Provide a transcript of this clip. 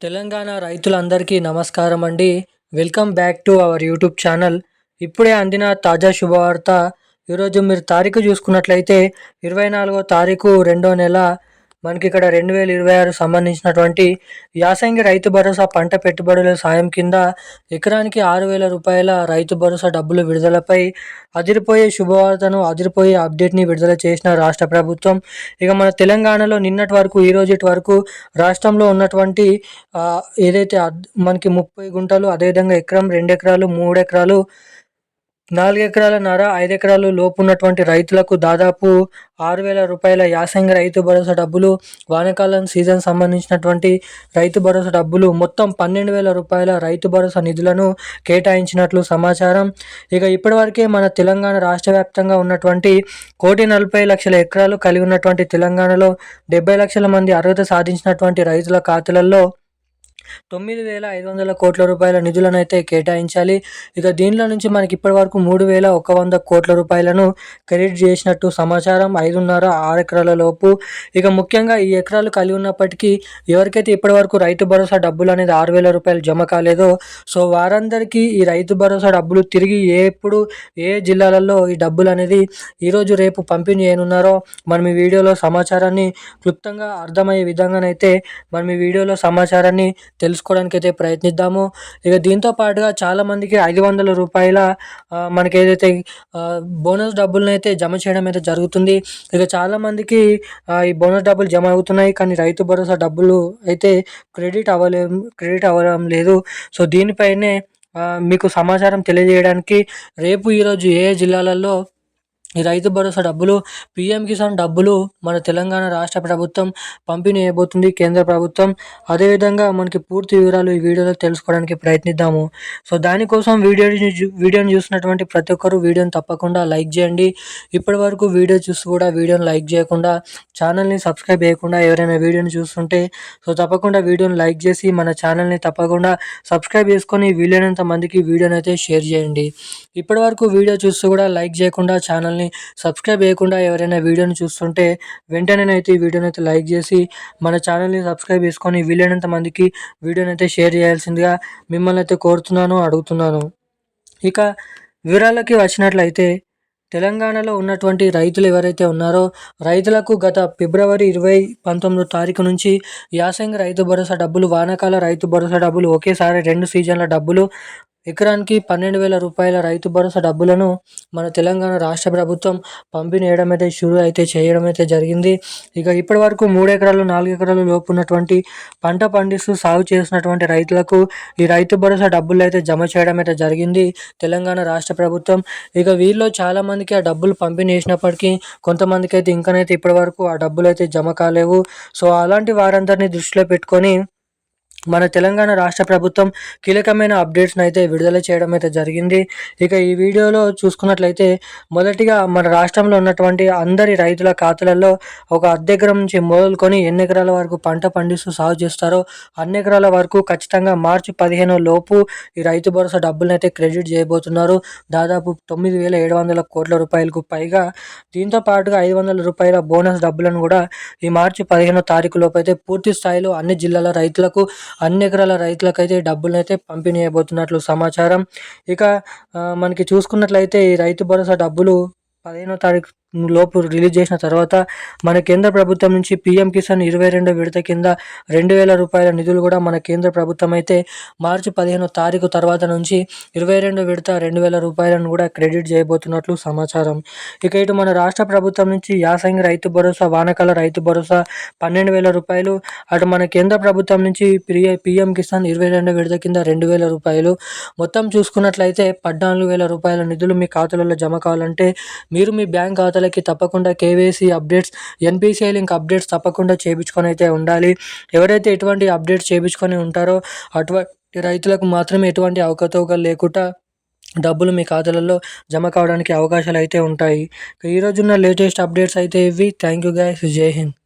తెలంగాణ రైతులందరికీ నమస్కారం అండి. Welcome back to our YouTube channel. ఇప్పుడే అందిన తాజా శుభవార్త. ఈరోజు మీరు తారీఖు చూసుకున్నట్లయితే 24వ తారీఖు రెండో నెల మనకి ఇక్కడ 2026 సంబంధించినటువంటి యాసంగి రైతు భరోసా పంట పెట్టుబడుల సాయం కింద ఎకరానికి 6,000 రూపాయల రైతు భరోసా డబ్బులు విడుదలపై అదిరిపోయే శుభవార్తను, అదిరిపోయే అప్డేట్ని విడుదల చేసిన రాష్ట్ర ప్రభుత్వం. ఇక మన తెలంగాణలో నిన్నటి వరకు ఈ రోజుటి వరకు రాష్ట్రంలో ఉన్నటువంటి ఏదైతే మనకి 30 గుంటలు, అదేవిధంగా ఎకరం, 2 ఎకరాలు, 3 ఎకరాలు, 4 ఎకరాలన్నర, 5 ఎకరాలు లోపు ఉన్నటువంటి రైతులకు దాదాపు 6,000 రూపాయల యాసంగి రైతు భరోసా డబ్బులు, వానాకాలం సీజన్ సంబంధించినటువంటి రైతు భరోసా డబ్బులు, మొత్తం 12,000 రూపాయల రైతు భరోసా నిధులను కేటాయించినట్లు సమాచారం. ఇక ఇప్పటివరకే మన తెలంగాణ రాష్ట్ర వ్యాప్తంగా ఉన్నటువంటి 1,40,00,000 ఎకరాలు కలిగి ఉన్నటువంటి తెలంగాణలో 70 లక్షల మంది అర్హత సాధించినటువంటి రైతుల ఖాతాలలో 9,500 కోట్ల రూపాయల నిధులను అయితే కేటాయించాలి. ఇక దీనిలో నుంచి మనకి ఇప్పటివరకు 3,100 కోట్ల రూపాయలను క్రెడిట్ చేసినట్టు సమాచారం. 5.5, 6 ఎకరాల లోపు. ఇక ముఖ్యంగా ఈ ఎకరాలు కలిగి ఉన్నప్పటికీ ఎవరికైతే ఇప్పటివరకు రైతు భరోసా డబ్బులు అనేది 6,000 రూపాయలు జమ కాలేదో, సో వారందరికీ ఈ రైతు భరోసా డబ్బులు తిరిగి ఎప్పుడు ఏ జిల్లాలలో ఈ డబ్బులు అనేది ఈరోజు రేపు పంపిణీ చేయనున్నారో మనం ఈ వీడియోలో సమాచారాన్ని క్లుప్తంగా అర్థమయ్యే విధంగానైతే మనం ఈ వీడియోలో సమాచారాన్ని తెలుసుకోవడానికి అయితే ప్రయత్నిద్దాము. ఇక దీంతో పాటుగా చాలామందికి 500 రూపాయల మనకి ఏదైతే బోనస్ డబ్బులను అయితే జమ చేయడం అయితే జరుగుతుంది. ఇక చాలామందికి ఈ బోనస్ డబ్బులు జమ అవుతున్నాయి, కానీ రైతు భరోసా డబ్బులు అయితే క్రెడిట్ అవ్వడం లేదు. సో దీనిపైనే మీకు సమాచారం తెలియజేయడానికి రేపు ఈరోజు ఏ జిల్లాలలో ఈ రైతు భరోసా డబ్బులు, పీఎం కిసాన్ డబ్బులు మన తెలంగాణ రాష్ట్ర ప్రభుత్వం పంపిణీ చేయబోతుంది, కేంద్ర ప్రభుత్వం. అదేవిధంగా మనకి పూర్తి వివరాలు ఈ వీడియోలో తెలుసుకోవడానికి ప్రయత్నిద్దాము. సో దానికోసం వీడియోని చూసినటువంటి ప్రతి ఒక్కరు వీడియోని తప్పకుండా లైక్ చేయండి. ఇప్పటి వరకు వీడియో చూసి కూడా వీడియోని లైక్ చేయకుండా, ఛానల్ని సబ్స్క్రైబ్ చేయకుండా ఎవరైనా వీడియోని చూస్తుంటే సో తప్పకుండా వీడియోని లైక్ చేసి మన ఛానల్ని తప్పకుండా సబ్స్క్రైబ్ చేసుకొని వీలైనంత మందికి వీడియోని అయితే షేర్ చేయండి. ఇప్పటి వరకు వీడియో చూస్తూ కూడా లైక్ చేయకుండా, ఛానల్ని సబ్స్క్రైబ్ చేయకుండా ఎవరైనా వీడియోని చూస్తుంటే వెంటనేనైతే ఈ వీడియోని అయితే లైక్ చేసి మన ఛానల్ని సబ్స్క్రైబ్ చేసుకొని వీలైనంత మందికి వీడియోని అయితే షేర్ చేయాల్సిందిగా మిమ్మల్ని అయితే కోరుతున్నాను, అడుగుతున్నాను. ఇక వివరాలకి వచ్చినట్లయితే తెలంగాణలో ఉన్నటువంటి రైతులు ఎవరైతే ఉన్నారో రైతులకు గత ఫిబ్రవరి 19 తారీఖు నుంచి యాసంగి రైతు భరోసా డబ్బులు, వానాకాల రైతు భరోసా డబ్బులు, ఒకేసారి 2 సీజన్ల డబ్బులు, ఎకరానికి 12,000 రూపాయల రైతు భరోసా డబ్బులను మన తెలంగాణ రాష్ట్ర ప్రభుత్వం పంపిణీ చేయడం అయితే జరిగింది. ఇక ఇప్పటి వరకు 3 ఎకరాలు, 4 ఎకరాలు లోపు ఉన్నటువంటి పంట పండిస్తూ సాగు చేసినటువంటి రైతులకు ఈ రైతు భరోసా డబ్బులు అయితే జమ చేయడం అయితే జరిగింది తెలంగాణ రాష్ట్ర ప్రభుత్వం. ఇక వీళ్ళలో చాలామందికి ఆ డబ్బులు పంపిణీ చేసినప్పటికీ కొంతమందికి అయితే ఇంకనైతే ఇప్పటి వరకు ఆ డబ్బులు అయితే జమ కాలేవు. సో అలాంటి వారందరినీ దృష్టిలో పెట్టుకొని మన తెలంగాణ రాష్ట్ర ప్రభుత్వం కీలకమైన అప్డేట్స్ని అయితే విడుదల చేయడం అయితే జరిగింది. ఇక ఈ వీడియోలో చూసుకున్నట్లయితే మొదటిగా మన రాష్ట్రంలో ఉన్నటువంటి అందరి రైతుల ఖాతాలలో ఒక అర్ధెకరం నుంచి మొదలుకొని ఎన్ని ఎకరాల వరకు పంట పండిస్తూ సాగు చేస్తారో అన్ని ఎకరాల వరకు ఖచ్చితంగా మార్చి 15 లోపు ఈ రైతు భరోసా డబ్బులను అయితే క్రెడిట్ చేయబోతున్నారు. దాదాపు 9,700 కోట్ల రూపాయలకు పైగా. దీంతో పాటుగా 500 రూపాయల బోనస్ డబ్బులను కూడా ఈ మార్చి 15 తారీఖు లోపు అయితే పూర్తి స్థాయిలో అన్ని జిల్లాల రైతులకు, అన్ని ఎకరాల రైతులకైతే డబ్బులను అయితే పంపిణీ చేయబోతున్నట్లు సమాచారం. ఇక మనకి చూసుకున్నట్లయితే ఈ రైతు భరోసా డబ్బులు 15 తారీఖు లోపు రిలీజ్ చేసిన తర్వాత మన కేంద్ర ప్రభుత్వం నుంచి పీఎం కిసాన్ 22వ విడత కింద 2,000 రూపాయల నిధులు కూడా మన కేంద్ర ప్రభుత్వం అయితే మార్చి 15 తారీఖు తర్వాత నుంచి 22వ విడత 2,000 రూపాయలను కూడా క్రెడిట్ చేయబోతున్నట్లు సమాచారం. ఇక ఇటు మన రాష్ట్ర ప్రభుత్వం నుంచి యాసంగి రైతు భరోసా, వానాకాల రైతు భరోసా 12,000 రూపాయలు, అటు మన కేంద్ర ప్రభుత్వం నుంచి పీఎం కిసాన్ 22వ విడత కింద 2,000 రూపాయలు, మొత్తం చూసుకున్నట్లయితే 14,000 రూపాయల నిధులు మీ ఖాతాలలో జమ కావాలంటే మీరు మీ బ్యాంక్ ఖాతాలకి తప్పకుండా KYC updates, NPCI link updates తప్పకుండా చేయించుకొని అయితే ఉండాలి. ఎవరైతే ఎటువంటి అప్డేట్స్ చేయించుకొని ఉంటారో అటువంటి రైతులకు మాత్రమే ఎటువంటి అవకతవకలు లేకుండా డబ్బులు మీ ఖాతాలలో జమ కావడానికి అవకాశాలు అయితే ఉంటాయి. ఈరోజున్న లేటెస్ట్ అప్డేట్స్ అయితే ఇవి. Thank you guys. జై హింద్.